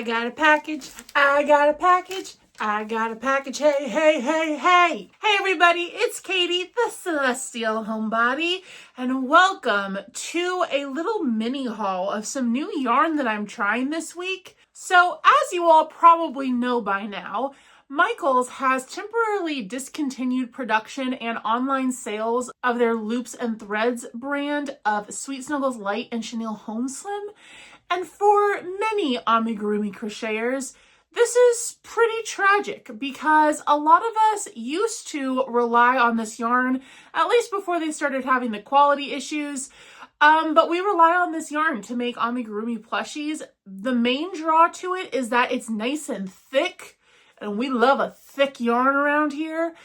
got a package, I got a package, I got a package, hey, hey, hey, hey. Hey everybody, it's Katie, the Celestial Homebody, and welcome to a little mini haul of some new yarn that I'm trying this week. So as you all probably know by now, Michaels has temporarily discontinued production and online sales of their Loops and Threads brand of Sweet Snuggles Lite and Chenille Home Slim. And for many amigurumi crocheters, this is pretty tragic because a lot of us used to rely on this yarn, at least before they started having the quality issues. But we rely on this yarn to make amigurumi plushies. The main draw to it is that it's nice and thick, and we love a thick yarn around here.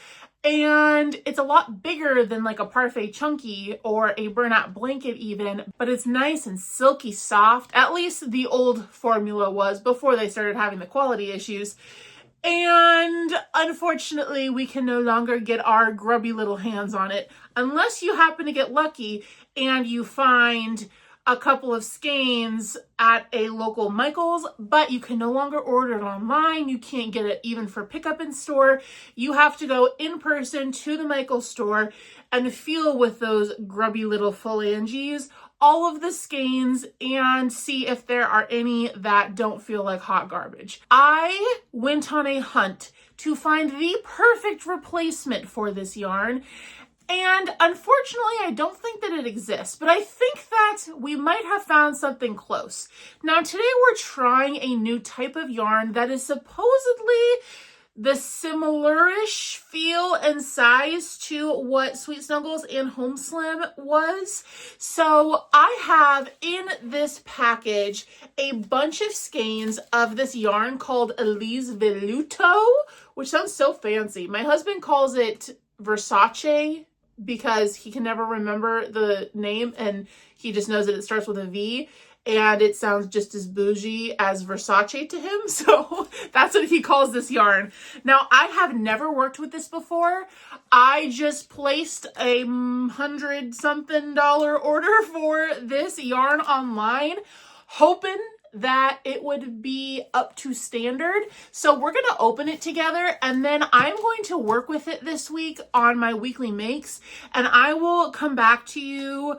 And it's a lot bigger than like a parfait chunky or a burnout blanket even, but it's nice and silky soft. At least the old formula was before they started having the quality issues. And unfortunately, we can no longer get our grubby little hands on it unless you happen to get lucky and you find a couple of skeins at a local Michaels, but you can no longer order it online. You can't get it even for pickup in store. You have to go in person to the Michaels store and feel with those grubby little phalanges all of the skeins and see if there are any that don't feel like hot garbage. I went on a hunt to find the perfect replacement for this yarn. And unfortunately, I don't think that it exists, but I think that we might have found something close. Now, today we're trying a new type of yarn that is supposedly the similar-ish feel and size to what Sweet Snuggles and Home Slim was. So I have in this package a bunch of skeins of this yarn called Alize Velluto, which sounds so fancy. My husband calls it Versace because he can never remember the name and he just knows that it starts with a V and it sounds just as bougie as Versace to him. So that's what he calls this yarn. Now, I have never worked with this before. I just placed a $100-something order for this yarn online, hoping that it would be up to standard. So we're going to open it together and then I'm going to work with it this week on my weekly makes, and I will come back to you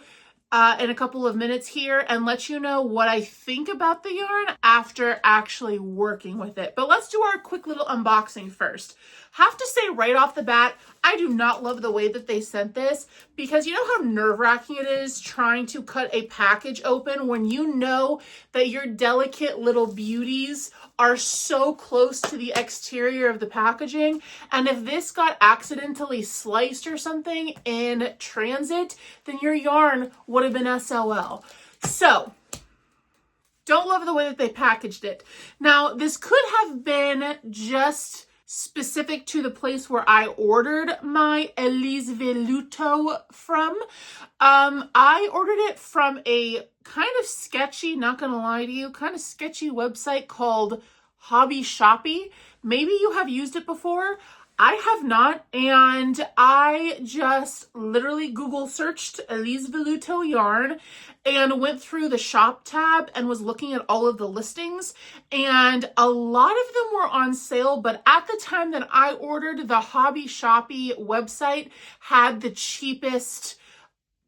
in a couple of minutes here and let you know what I think about the yarn after actually working with it. But let's do our quick little unboxing first. Have to say right off the bat, I do not love the way that they sent this because you know how nerve-wracking it is trying to cut a package open when you know that your delicate little beauties are so close to the exterior of the packaging. And if this got accidentally sliced or something in transit, then your yarn would have been SOL. So, don't love the way that they packaged it. Now, this could have been just specific to the place where I ordered my Alize Velluto from. I ordered it from a kind of sketchy, not gonna lie to you, kind of sketchy website called Hobby Shoppy. Maybe you have used it before. I have not, and I just literally Google searched Alize Velluto yarn and went through the shop tab and was looking at all of the listings, and a lot of them were on sale, but at the time that I ordered, the Hobby Shoppy website had the cheapest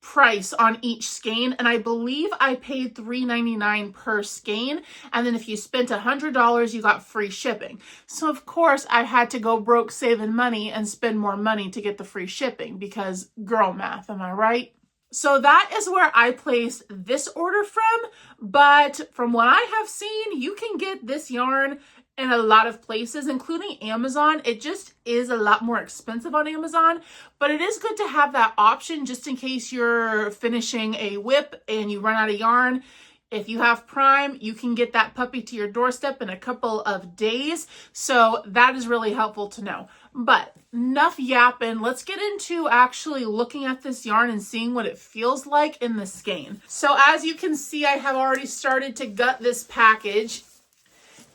price on each skein, and I believe I paid $3.99 per skein, and then if you spent $100 you got free shipping. So of course I had to go broke saving money and spend more money to get the free shipping because girl math, am I right? So that is where I placed this order from, but from what I have seen, you can get this yarn in a lot of places, including Amazon. It just is a lot more expensive on Amazon, but it is good to have that option just in case you're finishing a whip and you run out of yarn. If you have Prime, you can get that puppy to your doorstep in a couple of days. So that is really helpful to know. But enough yapping. Let's get into actually looking at this yarn and seeing what it feels like in the skein. So as you can see, I have already started to gut this package.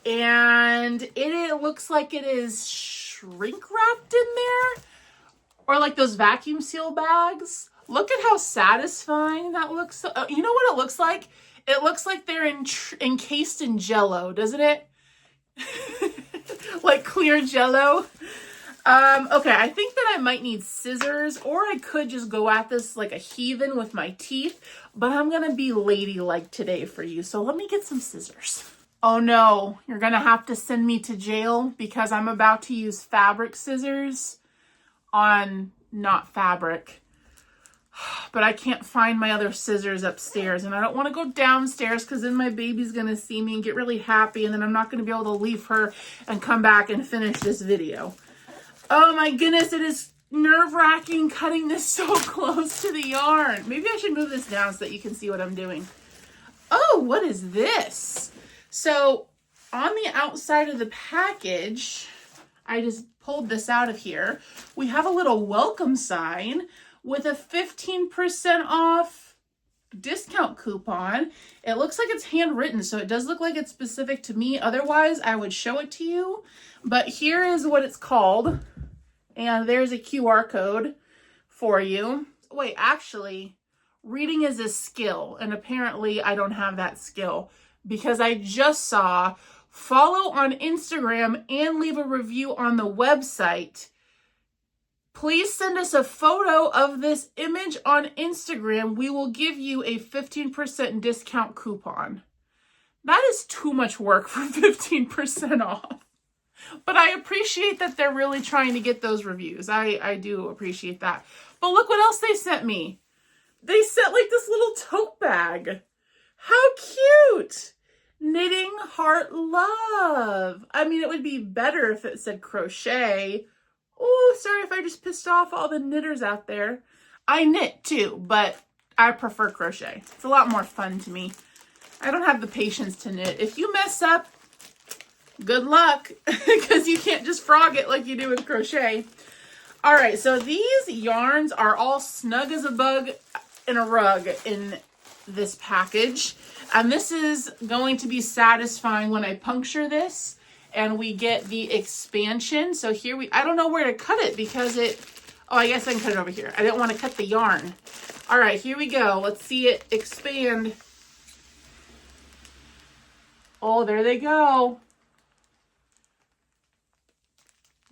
And it looks like it is shrink wrapped in there, or like those vacuum seal bags. Look at how satisfying that looks. You know what it looks like? It looks like they're encased in Jell-O, doesn't it? like clear jello. Okay, I think that I might need scissors, or I could just go at this like a heathen with my teeth, but I'm gonna be ladylike today for you, so let me get some scissors. Oh no, you're gonna have to send me to jail because I'm about to use fabric scissors on not fabric. But I can't find my other scissors upstairs, and I don't want to go downstairs because then my baby's gonna see me and get really happy, and then I'm not gonna be able to leave her and come back and finish this video. Oh my goodness, it is nerve-wracking cutting this so close to the yarn. Maybe I should move this down so that you can see what I'm doing. Oh, what is this? So on the outside of the package, I just pulled this out of here. We have a little welcome sign with a 15% off discount coupon. It looks like it's handwritten, so it does look like it's specific to me. Otherwise, I would show it to you. But here is what it's called. And there's a QR code for you. Wait, actually, reading is a skill. And apparently I don't have that skill because I just saw follow on Instagram and leave a review on the website. Please send us a photo of this image on Instagram. We will give you a 15% discount coupon. That is too much work for 15% off. But I appreciate that they're really trying to get those reviews. I do appreciate that. But look what else they sent me. They sent like this little tote bag. How cute. Knitting heart love. I mean, it would be better if it said crochet. Oh, sorry if I just pissed off all the knitters out there. I knit too, but I prefer crochet. It's a lot more fun to me. I don't have the patience to knit. If you mess up, good luck, because you can't just frog it like you do with crochet. All right, so these yarns are all snug as a bug in a rug in this package. And this is going to be satisfying when I puncture this and we get the expansion. So here I don't know where to cut it because oh, I guess I can cut it over here. I didn't want to cut the yarn. All right, here we go. Let's see it expand. Oh, there they go.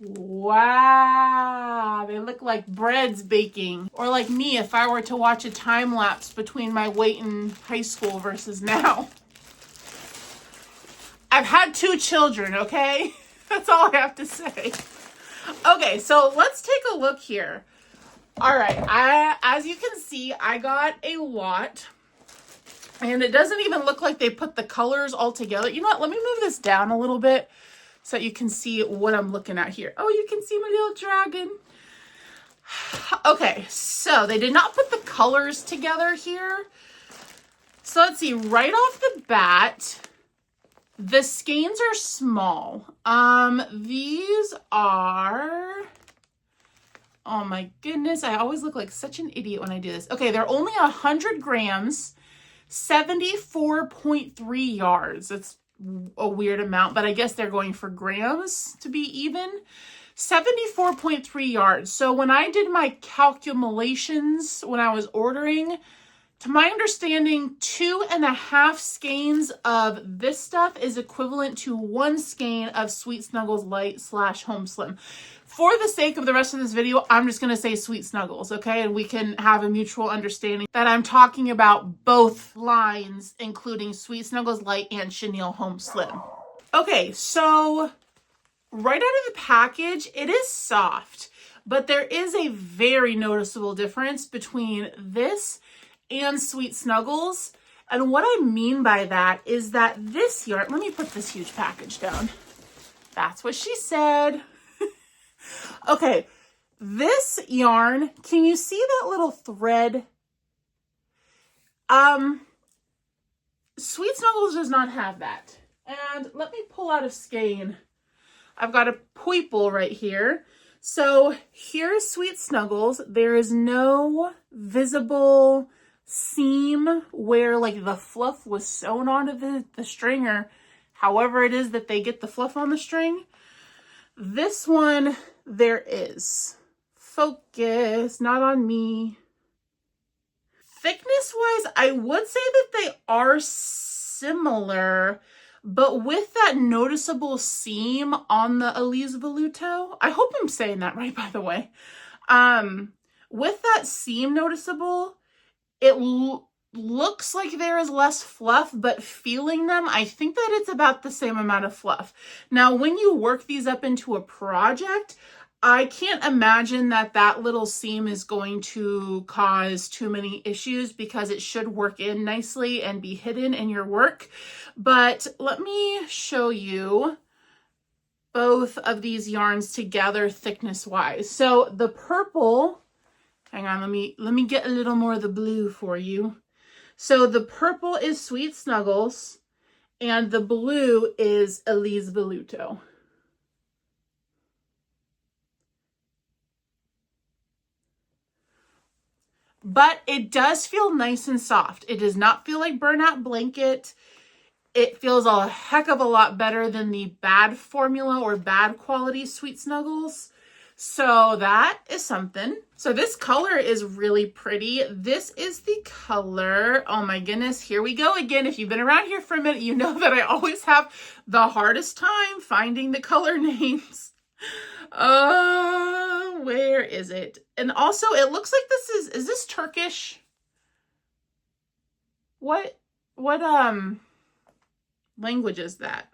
Wow, they look like bread's baking. Or like me if I were to watch a time lapse between my weight in high school versus now. I've had 2 children, okay? That's all I have to say. Okay, so let's take a look here. All right, as you can see, I got a lot. And it doesn't even look like they put the colors all together. You know what, let me move this down a little bit so you can see what I'm looking at here. Oh, you can see my little dragon. Okay, so they did not put the colors together here. So let's see, right off the bat, the skeins are small. These are, oh my goodness, I always look like such an idiot when I do this. Okay, they're only 100 grams, 74.3 yards. It's a weird amount, but I guess they're going for grams to be even. 74.3 yards. So when I did my calculations when I was ordering, to my understanding, 2.5 skeins of this stuff is equivalent to 1 skein of Sweet Snuggles Lite / Home Slim. For the sake of the rest of this video, I'm just going to say Sweet Snuggles, okay? And we can have a mutual understanding that I'm talking about both lines, including Sweet Snuggles Lite and Chenille Home Slim. Okay, so right out of the package, it is soft, but there is a very noticeable difference between this and Sweet Snuggles. And what I mean by that is that this yarn, let me put this huge package down. That's what she said. Okay, this yarn, can you see that little thread? Sweet Snuggles does not have that. And let me pull out a skein. I've got a Puyple right here. So here's Sweet Snuggles. There is no visible seam where like the fluff was sewn onto the string, or however it is that they get the fluff on the string. This one, there is. Focus, not on me. Thickness wise, I would say that they are similar, but with that noticeable seam on the Alize Velluto, I hope I'm saying that right, by the way. With that seam noticeable, it looks like there is less fluff, but feeling them, I think that it's about the same amount of fluff. Now, when you work these up into a project, I can't imagine that that little seam is going to cause too many issues because it should work in nicely and be hidden in your work. But let me show you both of these yarns together thickness wise. So the purple, hang on, let me get a little more of the blue for you. So the purple is Sweet Snuggles and the blue is Alize Velluto. But it does feel nice and soft. It does not feel like burnout blanket. It feels a heck of a lot better than the bad formula or bad quality Sweet Snuggles. So that is something. So this color is really pretty. This is the color, oh my goodness, here we go again. If you've been around here for a minute, you know that I always have the hardest time finding the color names. Where is it? And also it looks like this is this Turkish? What language is that?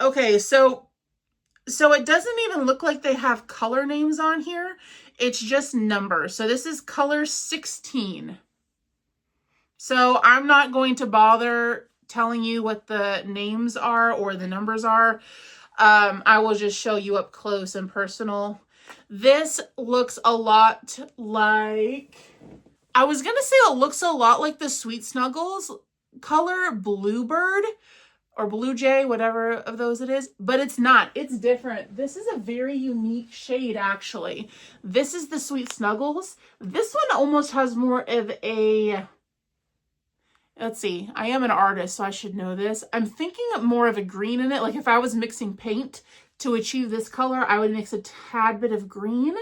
Okay, so it doesn't even look like they have color names on here. It's just numbers. So this is color 16. So I'm not going to bother telling you what the names are or the numbers are. I will just show you up close and personal. This looks a lot like, I was going to say it looks a lot like the Sweet Snuggles color Bluebird or Blue Jay, whatever of those it is, but it's not. It's different. This is a very unique shade, actually. This is the Sweet Snuggles. This one almost has more of a, let's see, I am an artist, so I should know this. I'm thinking of more of a green in it. Like if I was mixing paint to achieve this color, I would mix a tad bit of green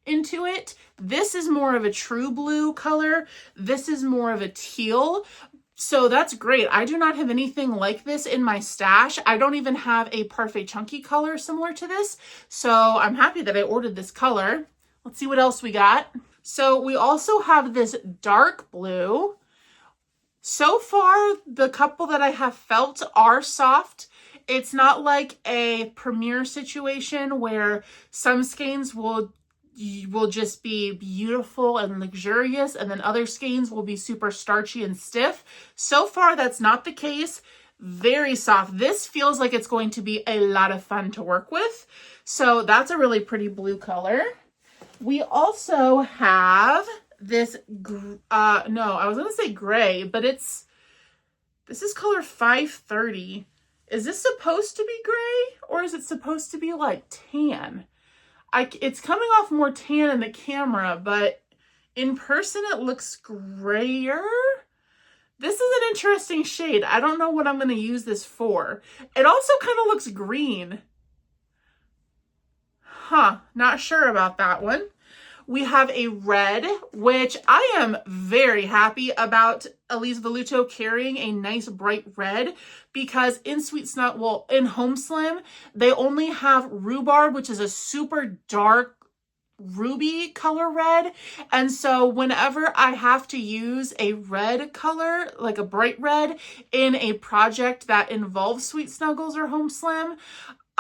into it. This is more of a true blue color. This is more of a teal. So that's great. I do not have anything like this in my stash. I don't even have a Parfait Chunky color similar to this. So I'm happy that I ordered this color. Let's see what else we got. So we also have this dark blue. So far, the couple that I have felt are soft. It's not like a Premier situation where some skeins will just be beautiful and luxurious, and then other skeins will be super starchy and stiff. So far, that's not the case. Very soft. This feels like it's going to be a lot of fun to work with. So that's a really pretty blue color. We also have this, no, I was going to say gray, but this is color 530. Is this supposed to be gray or is it supposed to be like tan? It's coming off more tan in the camera, but in person it looks grayer. This is an interesting shade. I don't know what I'm going to use this for. It also kind of looks green. Not sure about that one. We have a red, which I am very happy about Alize Velluto carrying a nice bright red, because in in Home Slim, they only have rhubarb, which is a super dark ruby color red. And so whenever I have to use a red color, like a bright red, in a project that involves Sweet Snuggles or Home Slim,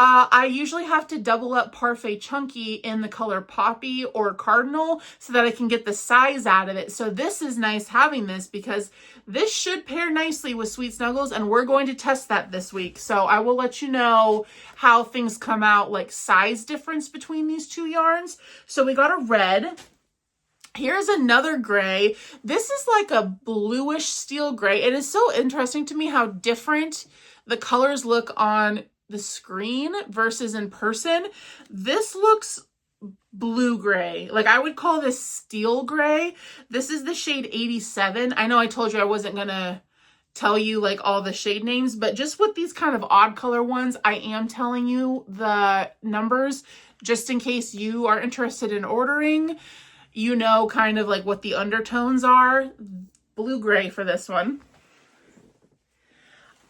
I usually have to double up Parfait Chunky in the color Poppy or Cardinal so that I can get the size out of it. So this is nice having this because this should pair nicely with Sweet Snuggles, and we're going to test that this week. So I will let you know how things come out, like size difference between these two yarns. So we got a red. Here's another gray. This is like a bluish steel gray. It is so interesting to me how different the colors look on the screen versus in person. This looks blue gray. Like I would call this steel gray. This is the shade 87. I know I told you I wasn't gonna tell you like all the shade names, but just with these kind of odd color ones, I am telling you the numbers just in case you are interested in ordering. You know kind of like what the undertones are. Blue gray for this one.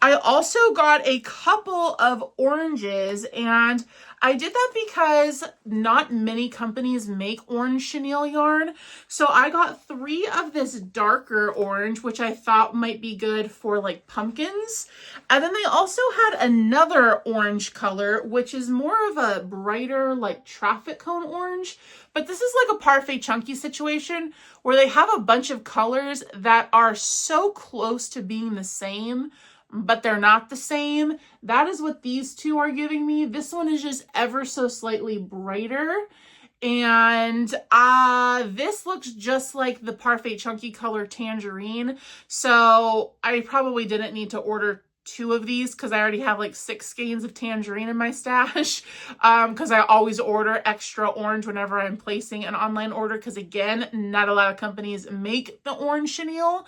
I also got a couple of oranges, and I did that because not many companies make orange chenille yarn. So I got 3 of this darker orange, which I thought might be good for like pumpkins. And then they also had another orange color, which is more of a brighter like traffic cone orange. But this is like a parfait chunky situation where they have a bunch of colors that are so close to being the same, but they're not the same. That is what these two are giving me. This one is just ever so slightly brighter. And this looks just like the Parfait Chunky color Tangerine. So I probably didn't need to order 2 of these because I already have like 6 skeins of Tangerine in my stash, because I always order extra orange whenever I'm placing an online order, because again, not a lot of companies make the orange chenille.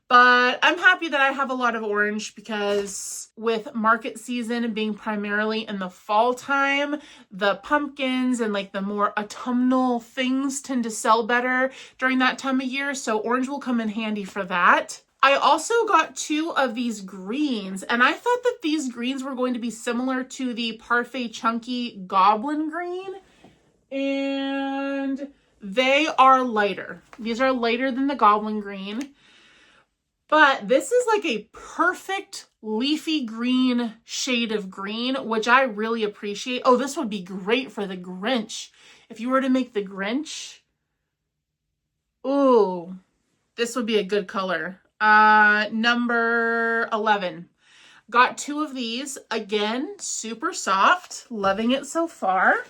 But I'm happy that I have a lot of orange, because with market season being primarily in the fall time, the pumpkins and like the more autumnal things tend to sell better during that time of year. So orange will come in handy for that. I also got 2 of these greens, and I thought that these greens were going to be similar to the Parfait Chunky Goblin Green, and they are lighter. These are lighter than the Goblin Green, but this is like a perfect leafy green shade of green, which I really appreciate. Oh, this would be great for the Grinch. If you were to make the Grinch, ooh, this would be a good color. Number 11. Got 2 of these. Again, super soft. Loving it so far.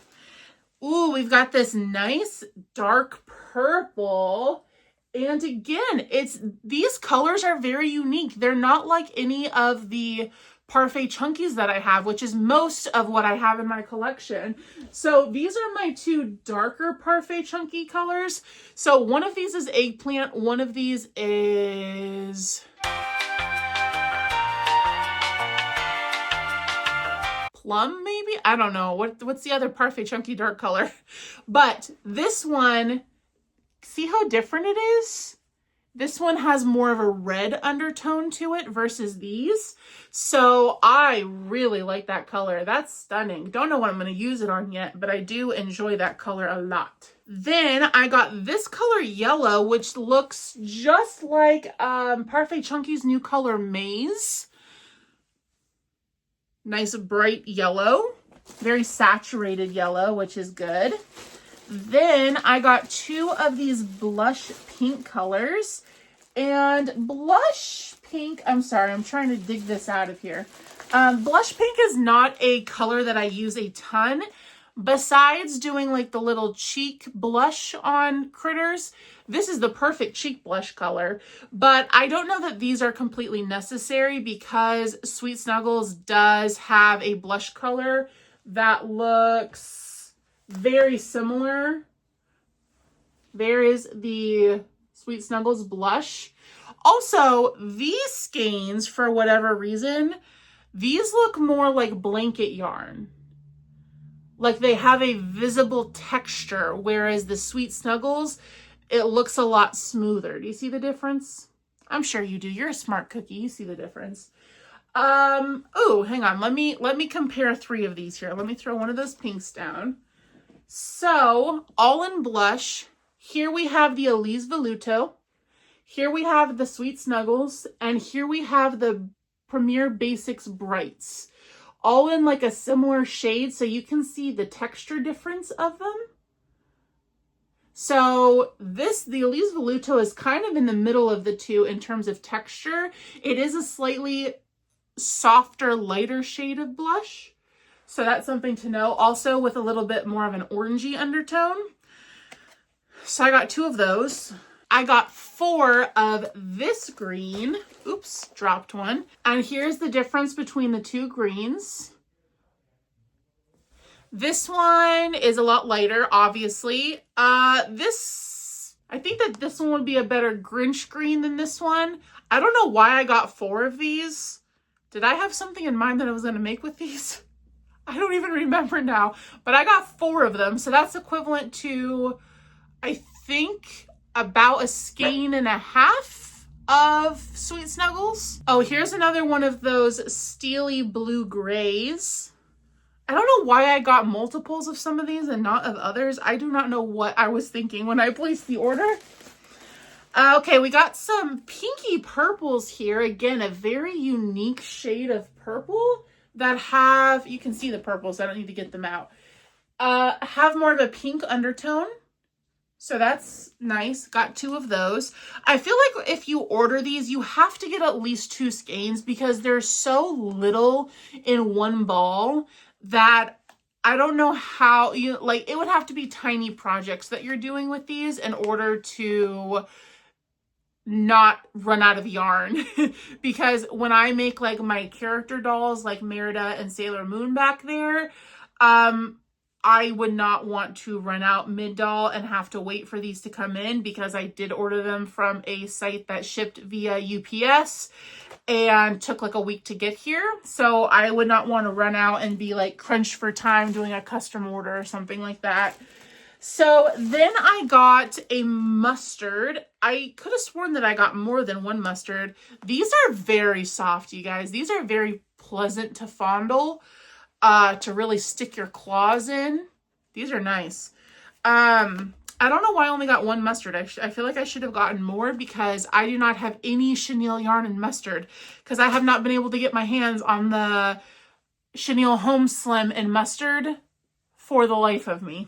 Ooh, we've got this nice dark purple. And again, these colors are very unique. They're not like any of the Parfait Chunkies that I have, which is most of what I have in my collection. So these are my 2 darker Parfait Chunky colors. So one of these is eggplant, one of these is plum, maybe? I don't know. What's the other Parfait Chunky dark color? But this one, see how different it is? This one has more of a red undertone to it versus these. So I really like that color. That's stunning. Don't know what I'm going to use it on yet, but I do enjoy that color a lot. Then I got this color yellow, which looks just like Parfait Chunky's new color Maze. Nice bright yellow. Very saturated yellow, which is good. Then I got 2 of these blush pink colors. And blush pink, I'm sorry, I'm trying to dig this out of here. Blush pink is not a color that I use a ton. Besides doing like the little cheek blush on critters, this is the perfect cheek blush color. But I don't know that these are completely necessary, because Sweet Snuggles does have a blush color that looks very similar. There is the Sweet Snuggles blush. Also, these skeins, for whatever reason, these look more like blanket yarn. Like they have a visible texture, whereas the Sweet Snuggles, it looks a lot smoother. Do you see the difference? I'm sure you do. You're a smart cookie. You see the difference. Oh, hang on. Let me compare 3 of these here. Let me throw one of those pinks down. So, all in blush. Here we have the Alize Velluto. Here we have the Sweet Snuggles. And here we have the Premier Basics Brights. All in like a similar shade, so you can see the texture difference of them. So the Alize Velluto is kind of in the middle of the 2 in terms of texture. It is a slightly softer, lighter shade of blush. So that's something to know. Also with a little bit more of an orangey undertone. So I got 2 of those. I got 4 of this green. Oops, dropped one. And here's the difference between the 2 greens. This one is a lot lighter, obviously. I think that this one would be a better Grinch green than this one. I don't know why I got 4 of these. Did I have something in mind that I was going to make with these? I don't even remember now. But I got 4 of them, so that's equivalent to, I think, about a skein and a half of Sweet Snuggles. Oh, here's another one of those steely blue grays. I don't know why I got multiples of some of these and not of others. I do not know what I was thinking when I placed the order. Okay, we got some pinky purples here. Again, a very unique shade of purple that have, you can see the purples, I don't need to get them out, have more of a pink undertone. So that's nice. Got 2 of those. I feel like if you order these, you have to get at least 2 skeins because there's so little in one ball that I don't know how you, like, it would have to be tiny projects that you're doing with these in order to not run out of yarn. Because when I make like my character dolls like Merida and Sailor Moon back there, I would not want to run out mid-doll and have to wait for these to come in because I did order them from a site that shipped via UPS and took like a week to get here. So I would not want to run out and be like crunched for time doing a custom order or something like that. So then I got a mustard. I could have sworn that I got more than one mustard. These are very soft, you guys. These are very pleasant to fondle. To really stick your claws in. These are nice. I don't know why I only got one mustard. I feel like I should have gotten more because I do not have any chenille yarn and mustard because I have not been able to get my hands on the chenille Home Slim and mustard for the life of me.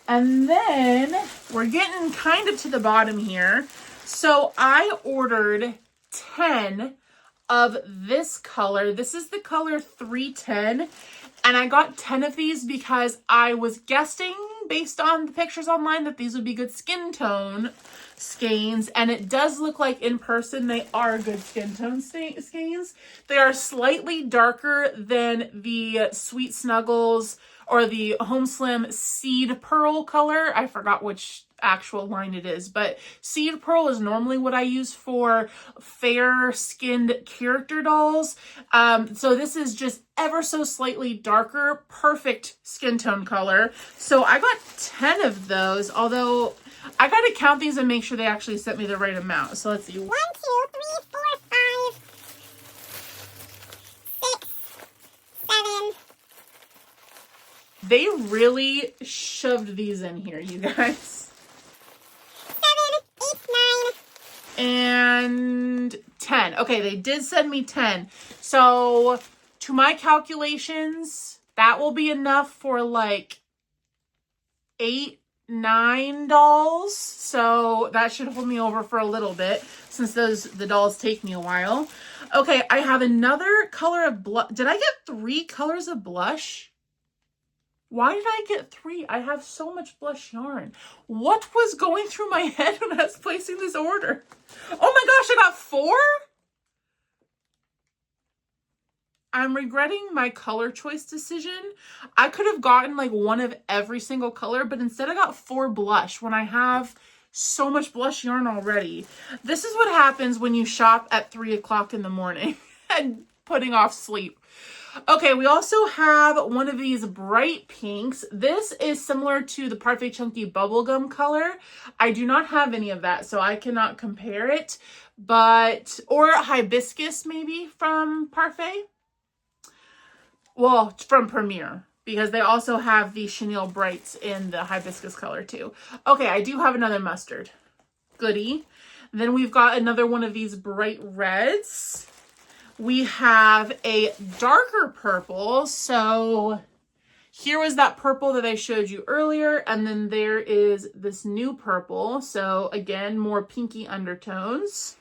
And then we're getting kind of to the bottom here. So I ordered 10 of this color. This is the color 310, and I got 10 of these because I was guessing based on the pictures online that these would be good skin tone skeins, and it does look like in person they are good skin tone skeins. They are slightly darker than the Sweet Snuggles or the Home Slim Seed Pearl color. I forgot which actual line it is, but Seed Pearl is normally what I use for fair skinned character dolls. So this is just ever so slightly darker, perfect skin tone color. So I got 10 of those, although I gotta count these and make sure they actually sent me the right amount. So let's see. 1, 2, 3, 4, 5, 6, 7. They really shoved these in here, you guys. 7, 8, 9. And 10. Okay, they did send me 10. So to my calculations, that will be enough for like 8, 9 dolls. So that should hold me over for a little bit since the dolls take me a while. Okay, I have another color of blush. Did I get 3 colors of blush? Why did I get 3? I have so much blush yarn. What was going through my head when I was placing this order? Oh my gosh, I got 4? I'm regretting my color choice decision. I could have gotten like one of every single color, but instead I got 4 blush when I have so much blush yarn already. This is what happens when you shop at 3 o'clock in the morning and putting off sleep. Okay, we also have one of these bright pinks. This is similar to the Parfait Chunky Bubblegum color. I do not have any of that, so I cannot compare it. But, or Hibiscus maybe from Parfait. Well, from Premier, because they also have the Chenille Brights in the Hibiscus color too. Okay, I do have another mustard. Goodie. Then we've got another one of these bright reds. We have a darker purple. So here was that purple that I showed you earlier. And then there is this new purple. So again, more pinky undertones.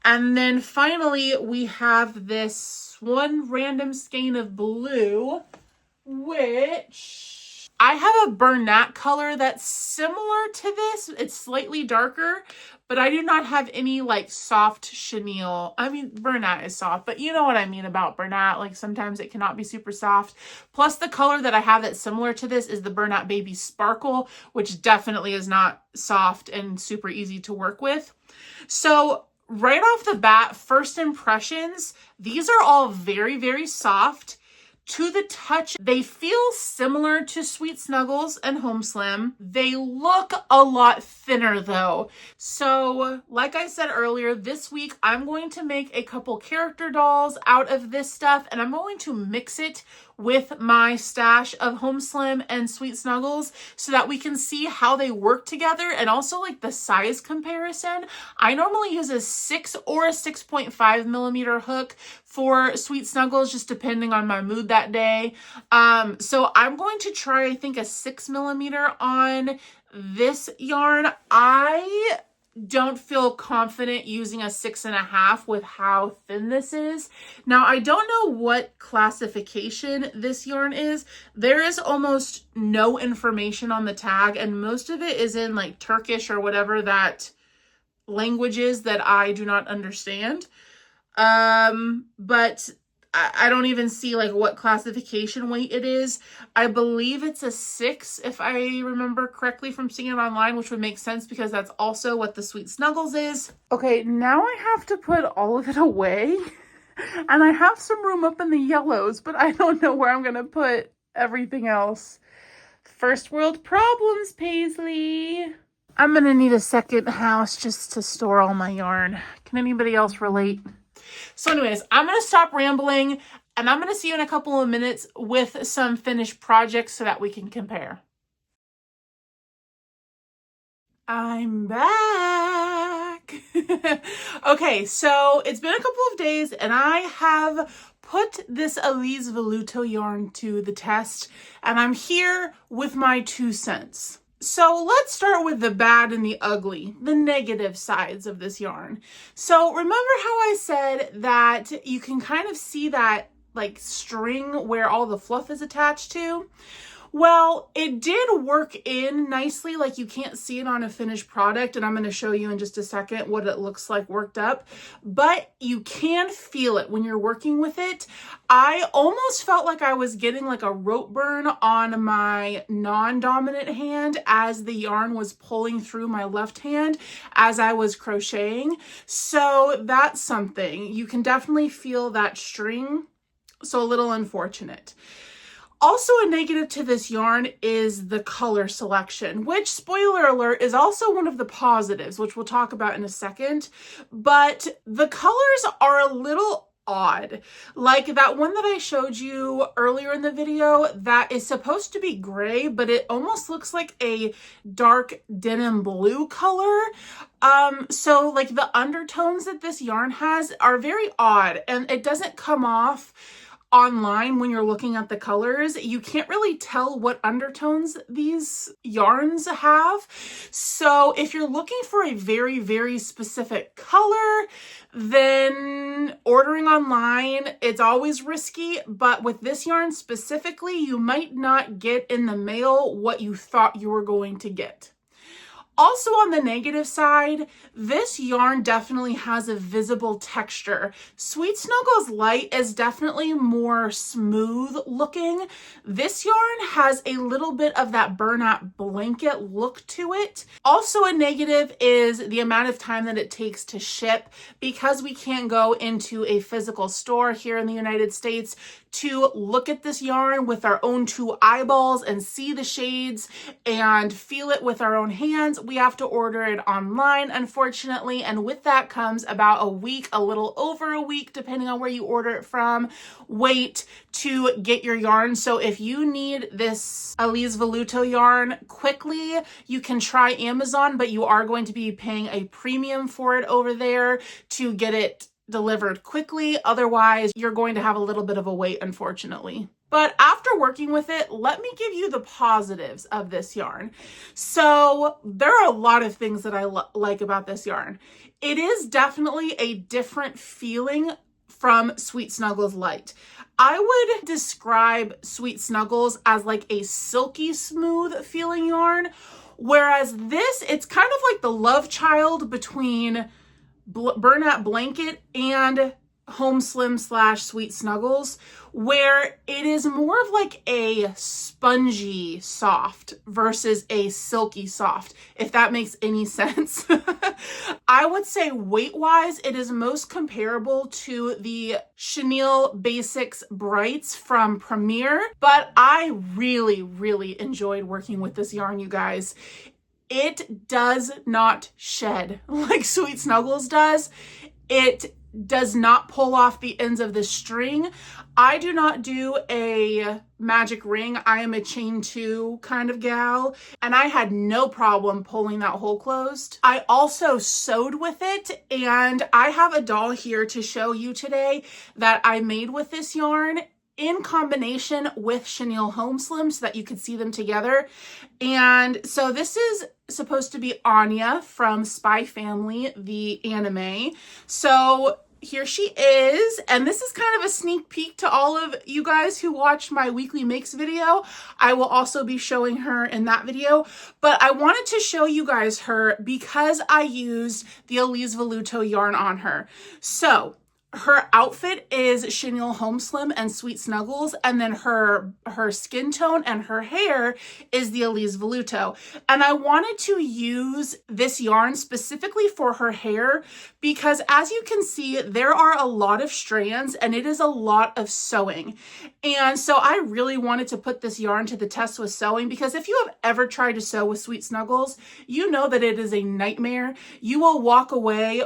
And then finally, we have this one random skein of blue, which I have a Bernat color that's similar to this. It's slightly darker, but I do not have any like soft chenille. I mean, Bernat is soft, but you know what I mean about Bernat. Like sometimes it cannot be super soft. Plus the color that I have that's similar to this is the Bernat Baby Sparkle, which definitely is not soft and super easy to work with. So right off the bat, first impressions, these are all very, very soft. To the touch, they feel similar to Sweet Snuggles and Home Slim. They look a lot thinner though. So like I said earlier, this week I'm going to make a couple character dolls out of this stuff, and I'm going to mix it with my stash of Home Slim and Sweet Snuggles so that we can see how they work together, and also like the size comparison. I normally use a 6 or a 6.5 millimeter hook for Sweet Snuggles, just depending on my mood that day. So I'm going to try, I think, a 6 millimeter on this yarn. I don't feel confident using a 6.5 with how thin this is. Now, I don't know what classification this yarn is. There is almost no information on the tag, and most of it is in like Turkish or whatever that language is that I do not understand. But I don't even see like what classification weight it is. I believe it's a 6 if I remember correctly from seeing it online, which would make sense because that's also what the Sweet Snuggles is. Okay, now I have to put all of it away. And I have some room up in the yellows, but I don't know where I'm going to put everything else. First world problems, Paisley. I'm going to need a second house just to store all my yarn. Can anybody else relate? So anyways, I'm going to stop rambling, and I'm going to see you in a couple of minutes with some finished projects so that we can compare. I'm back. Okay, so it's been a couple of days, and I have put this Alize Velluto yarn to the test, and I'm here with my 2 cents. So let's start with the bad and the ugly, the negative sides of this yarn. So remember how I said that you can kind of see that like string where all the fluff is attached to? Well, it did work in nicely, like you can't see it on a finished product, and I'm going to show you in just a second what it looks like worked up, but you can feel it when you're working with it. I almost felt like I was getting like a rope burn on my non-dominant hand as the yarn was pulling through my left hand as I was crocheting. So that's something. You can definitely feel that string, so a little unfortunate. Also, a negative to this yarn is the color selection, which, spoiler alert, is also one of the positives, which we'll talk about in a second. But the colors are a little odd. Like that one that I showed you earlier in the video that is supposed to be gray, but it almost looks like a dark denim blue color. So like the undertones that this yarn has are very odd, and it doesn't come off online when you're looking at the colors. You can't really tell what undertones these yarns have. So if you're looking for a very, very specific color, then ordering online, it's always risky. But with this yarn specifically, you might not get in the mail what you thought you were going to get. Also on the negative side, this yarn definitely has a visible texture. Sweet Snuggles Lite is definitely more smooth looking. This yarn has a little bit of that burnout blanket look to it. Also a negative is the amount of time that it takes to ship. Because we can't go into a physical store here in the United States to look at this yarn with our own 2 eyeballs and see the shades and feel it with our own hands, we have to order it online, unfortunately, and with that comes about a week, a little over a week, depending on where you order it from, wait to get your yarn. So if you need this Alize Velluto yarn quickly, you can try Amazon, but you are going to be paying a premium for it over there to get it delivered quickly. Otherwise, you're going to have a little bit of a wait, unfortunately. But after working with it, let me give you the positives of this yarn. So there are a lot of things that I like about this yarn. It is definitely a different feeling from Sweet Snuggles Lite. I would describe Sweet Snuggles as like a silky smooth feeling yarn, whereas this, it's kind of like the love child between Burnout Blanket and Home Slim / Sweet Snuggles, where it is more of like a spongy soft versus a silky soft, if that makes any sense. I would say weight-wise, it is most comparable to the Chenille Basics Brights from Premier, but I really, really enjoyed working with this yarn, you guys. It does not shed like Sweet Snuggles does. It does not pull off the ends of the string. I do not do a magic ring. I am a chain 2 kind of gal, and I had no problem pulling that hole closed. I also sewed with it, and I have a doll here to show you today that I made with this yarn in combination with Chenille Home Slim so that you could see them together. And so this is supposed to be Anya from Spy Family, the anime. So here she is, and this is kind of a sneak peek to all of you guys who watch my weekly makes video. I will also be showing her in that video, but I wanted to show you guys her because I used the Alize Velluto yarn on her. So her outfit is Chenille Home Slim and Sweet Snuggles, and then her skin tone and her hair is the Alize Velluto. And I wanted to use this yarn specifically for her hair because, as you can see, there are a lot of strands and it is a lot of sewing. And so I really wanted to put this yarn to the test with sewing, because if you have ever tried to sew with Sweet Snuggles, you know that it is a nightmare. You will walk away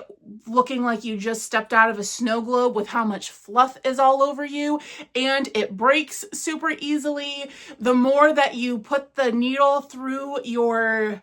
looking like you just stepped out of a snow globe with how much fluff is all over you, and it breaks super easily. The more that you put the needle through your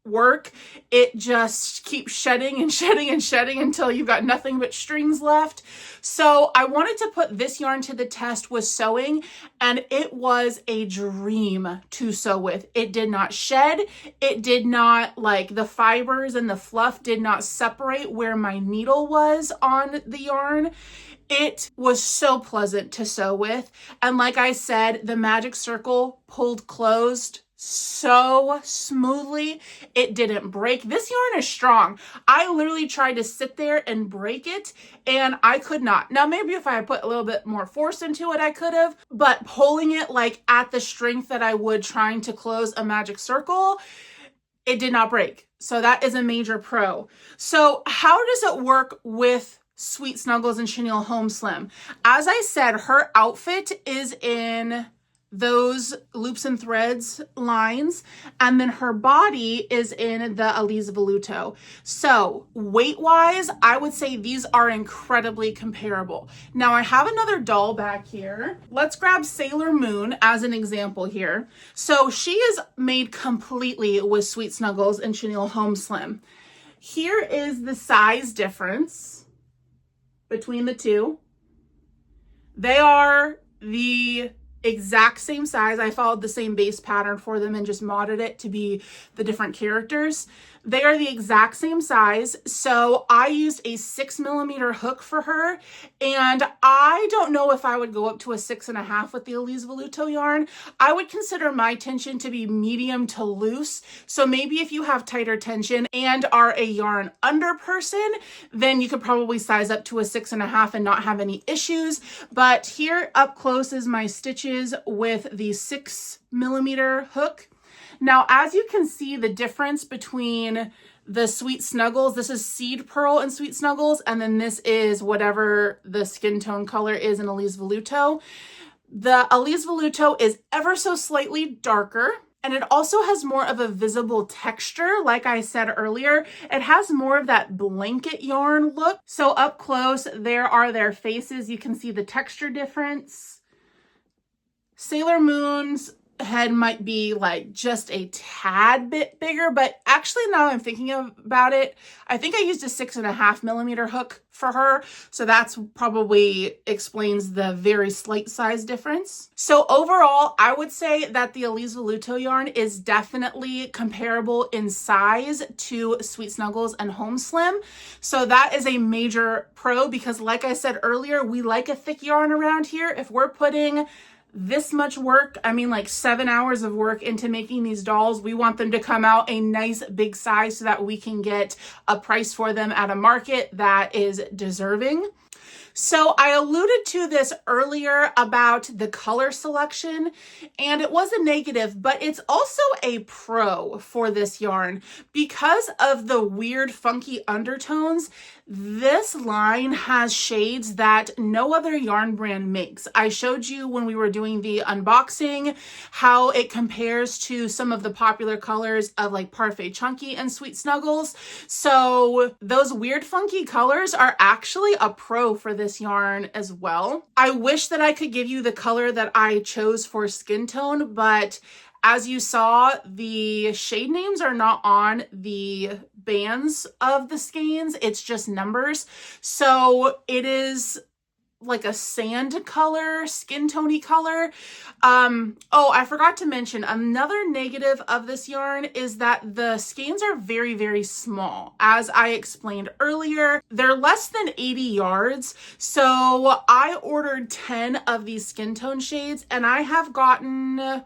work, it just keeps shedding and shedding and shedding until you've got nothing but strings left. So I wanted to put this yarn to the test with sewing, and it was a dream to sew with. It did not shed. It did not, like, the fibers and the fluff did not separate where my needle was on the yarn. It was so pleasant to sew with. And like I said, the magic circle pulled closed so smoothly. It didn't break. This yarn is strong. I literally tried to sit there and break it, and I could not. Now, maybe if I had put a little bit more force into it, I could have, but pulling it like at the strength that I would trying to close a magic circle, it did not break. So that is a major pro. So how does it work with Sweet Snuggles and Chenille Home Slim? As I said, her outfit is in those loops and threads lines, and then her body is in the Alize Velluto. So weight wise, I would say these are incredibly comparable. Now I have another doll back here. Let's grab Sailor Moon as an example here. So she is made completely with Sweet Snuggles and Chenille Home Slim. Here is the size difference between the two. They are the exact same size. I followed the same base pattern for them and just modded it to be the different characters. They are the exact same size. So I used a 6mm hook for her, and I don't know if I would go up to a 6.5 with the Alize Velluto yarn. I would consider my tension to be medium to loose. So maybe if you have tighter tension and are a yarn under person, then you could probably size up to a 6.5 and not have any issues. But here up close is my stitches with the 6mm hook. Now, as you can see, the difference between the Sweet Snuggles, this is Seed Pearl in Sweet Snuggles, and then this is whatever the skin tone color is in Alize Velluto. The Alize Velluto is ever so slightly darker, and it also has more of a visible texture. Like I said earlier, it has more of that blanket yarn look. So up close, there are their faces. You can see the texture difference. Sailor Moon's head might be like just a tad bit bigger, but actually now I'm thinking about it, I think I used a 6.5mm hook for her, so that's probably explains the very slight size difference. So overall, I would say that the Alize Velluto yarn is definitely comparable in size to Sweet Snuggles and Home Slim. So that is a major pro, because like I said earlier, we like a thick yarn around here. If we're putting this much work, I mean like 7 hours of work into making these dolls, we want them to come out a nice big size so that we can get a price for them at a market that is deserving. So I alluded to this earlier about the color selection, and it was a negative, but it's also a pro for this yarn. Because of the weird funky undertones, this line has shades that no other yarn brand makes. I showed you when we were doing the unboxing how it compares to some of the popular colors of like Parfait Chunky and Sweet Snuggles. So those weird funky colors are actually a pro for this yarn as well. I wish that I could give you the color that I chose for skin tone, but as you saw, the shade names are not on the bands of the skeins. It's just numbers. So it is like a sand color, skin tone-y color. Oh, I forgot to mention another negative of this yarn is that the skeins are very, very small. As I explained earlier, they're less than 80 yards. So I ordered 10 of these skin tone shades and I have gotten,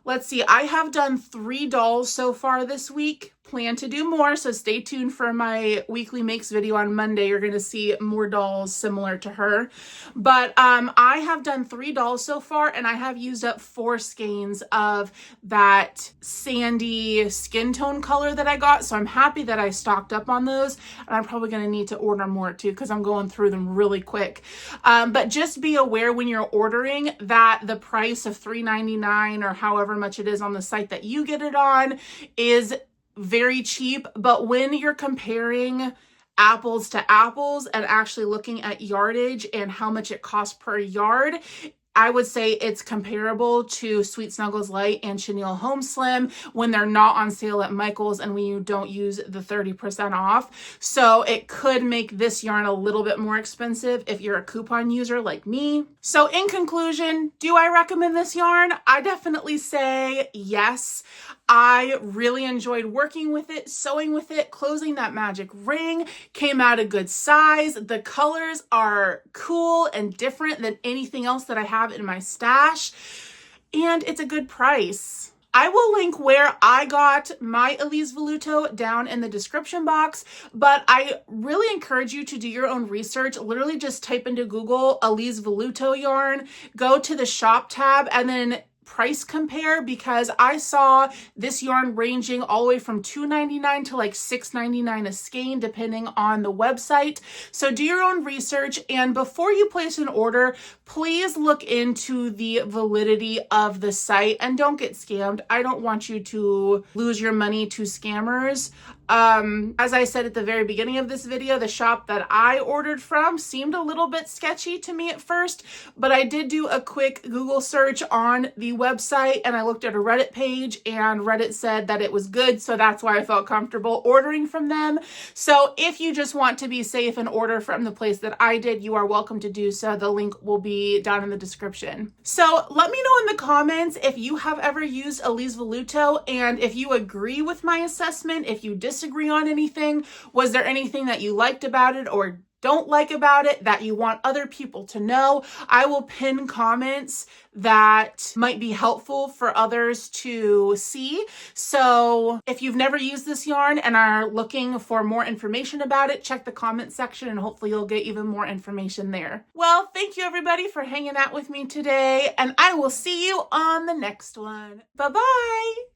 let's see, I have done 3 dolls so far this week. Plan to do more, so stay tuned for my weekly makes video on Monday. You're going to see more dolls similar to her. But I have done 3 dolls so far, and I have used up 4 skeins of that sandy skin tone color that I got. So I'm happy that I stocked up on those, and I'm probably going to need to order more too because I'm going through them really quick. But just be aware when you're ordering that the price of $3.99 or however much it is on the site that you get it on is very cheap, but when you're comparing apples to apples and actually looking at yardage and how much it costs per yard, I would say it's comparable to Sweet Snuggles Lite and Chenille Home Slim when they're not on sale at Michael's and when you don't use the 30% off. So it could make this yarn a little bit more expensive if you're a coupon user like me. So in conclusion, do I recommend this yarn? I definitely say yes. I really enjoyed working with it, sewing with it, closing that magic ring, came out a good size. The colors are cool and different than anything else that I have in my stash, and it's a good price. I will link where I got my Alize Velluto down in the description box, but I really encourage you to do your own research. Literally just type into Google Alize Velluto yarn, go to the shop tab, and then price compare, because I saw this yarn ranging all the way from $2.99 to like $6.99 a skein depending on the website. So do your own research, and before you place an order, please look into the validity of the site and don't get scammed. I don't want you to lose your money to scammers. As I said at the very beginning of this video, the shop that I ordered from seemed a little bit sketchy to me at first, but I did do a quick Google search on the website and I looked at a Reddit page and Reddit said that it was good, so that's why I felt comfortable ordering from them. So if you just want to be safe and order from the place that I did, you are welcome to do so. The link will be down in the description. So let me know in the comments if you have ever used Alize Velluto and if you agree with my assessment, if you disagree on anything. Was there anything that you liked about it or don't like about it that you want other people to know? I will pin comments that might be helpful for others to see. So if you've never used this yarn and are looking for more information about it, check the comment section and hopefully you'll get even more information there. Well, thank you everybody for hanging out with me today, and I will see you on the next one. Bye-bye.